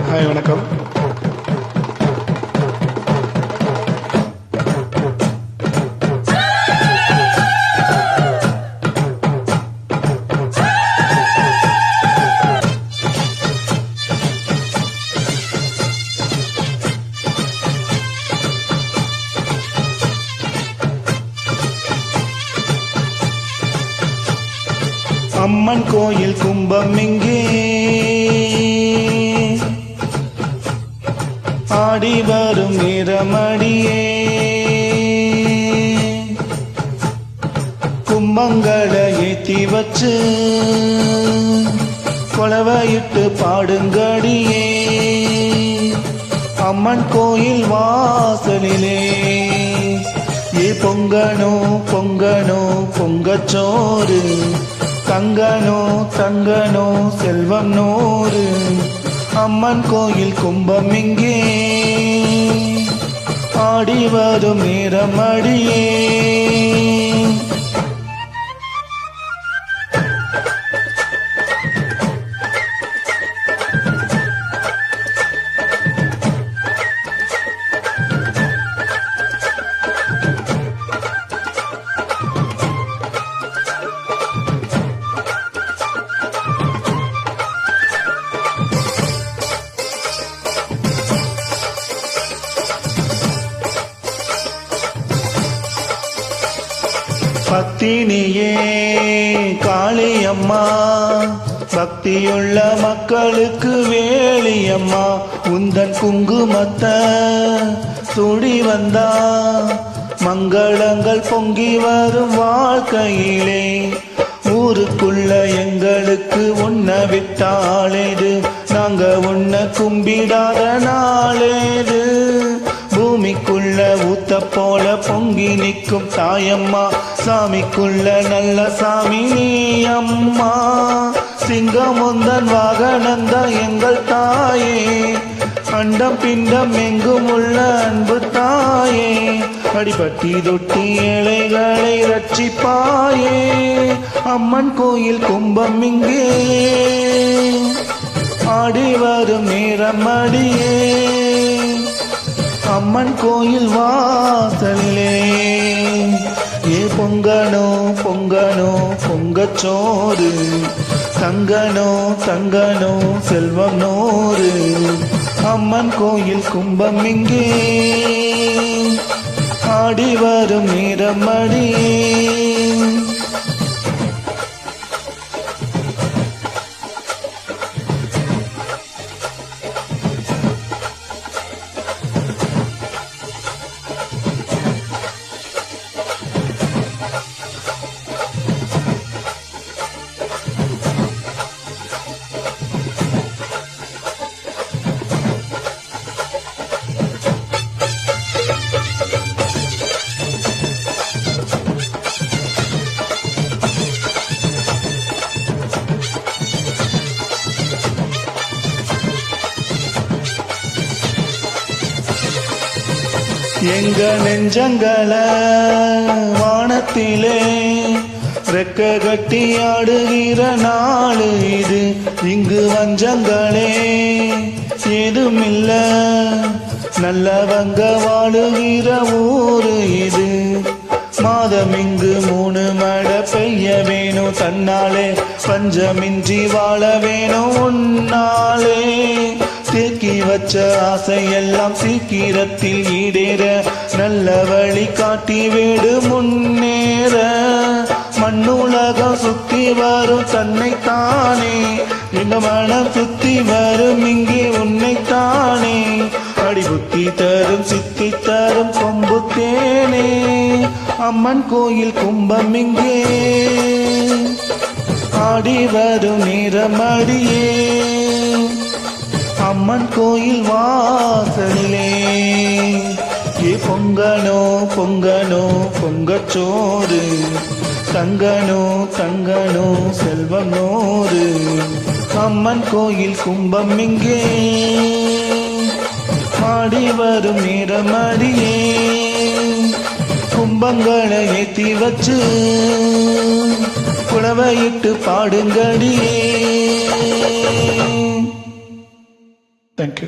Hi வணக்கம். அம்மன் கோயில் கும்பம் இங்கே ஆடி வரும் நிறமடியே கும்பங்களை ஏத்தி வச்சு கொலவையிட்டு பாடுங்கடியே அம்மன் கோயில் வாசலிலே பொங்கனோ பொங்கனோ பொங்கச்சோறு தங்கனோ தங்கனோ செல்வம் நூறு அம்மன் கோயில் கும்பம் இங்கே ஆடி வரும் நேரம் அடியே பத்தினியே காளியம்மா பக்தியுள்ள மக்களுக்கு வேலியம்மா உந்தன் குங்குமத்தை சுடி வந்தா மங்களங்கள் பொங்கி வரும் வாழ்க்கையிலே ஊருக்குள்ள எங்களுக்கு உன்னை விட்டாளேது நாங்க உன்னை கும்பிடாத நாளேது பூமிக்குள்ள ஊத்த போல பொங்கி நிற்கும் தாயம்மா சாமிக்குள்ள நல்ல சாமி நீ அம்மா சிங்கம் முந்தன் வாகனந்த எங்கள் தாயே அண்டம் பிண்டம் எங்கும் உள்ள அன்பு தாயே அடிபட்டி தொட்டி ஏழைகளை ரட்சிப்பாயே அம்மன் கோயில் கும்பம் இங்கே ஆடி வரும் நேரம் அடியே அம்மன் கோயில் வாசலே பொங்கனோ பொங்கனோ பொங்கச்சோறு தங்கனோ தங்கனோ செல்வம் நூறு அம்மன் கோயில் கும்பம் இங்கே ஆடி வரும் நேரம் அடியே எங்க நெஞ்சங்கள வானத்திலே ரெக்க கட்டி ஆடுகிற நாடு இது இங்கு வஞ்சங்களே ஏதுமில்ல நல்லவங்க வாழுகிற ஊரு இது மாதம் இங்கு 3 மழை பெய்ய வேணும் தன்னாலே பஞ்சமின்றி வாழ வேணும் உன்னாலே தேக்கி வச்ச ஆசையெல்லாம் சீக்கிரத்தில் ஈடேற நல்ல வழி காட்டி வீடு முன்னேற மண்ணுலகம் சுத்தி வரும் தன்னைத்தானே எங்க மனம் சுத்தி வரும் இங்கே உன்னைத்தானே அடிபுத்தி தரும் சித்தி தரும் கொம்பு தேனே அம்மன் கோயில் கும்பம் இங்கே ஆடி வரும் நேரம் அடியே அம்மன் கோயில் வாசலே பொங்கனோ பொங்கனோ பொங்கச்சோறு தங்கனோ தங்கனோ செல்வம் நூறு அம்மன் கோயில் கும்பம் இங்கே ஆடி வரும் நேரம் அடியே கும்பங்களை ஏத்தி வச்சு குலவையிட்டு பாடுங்கடியே. தேங்க்யூ.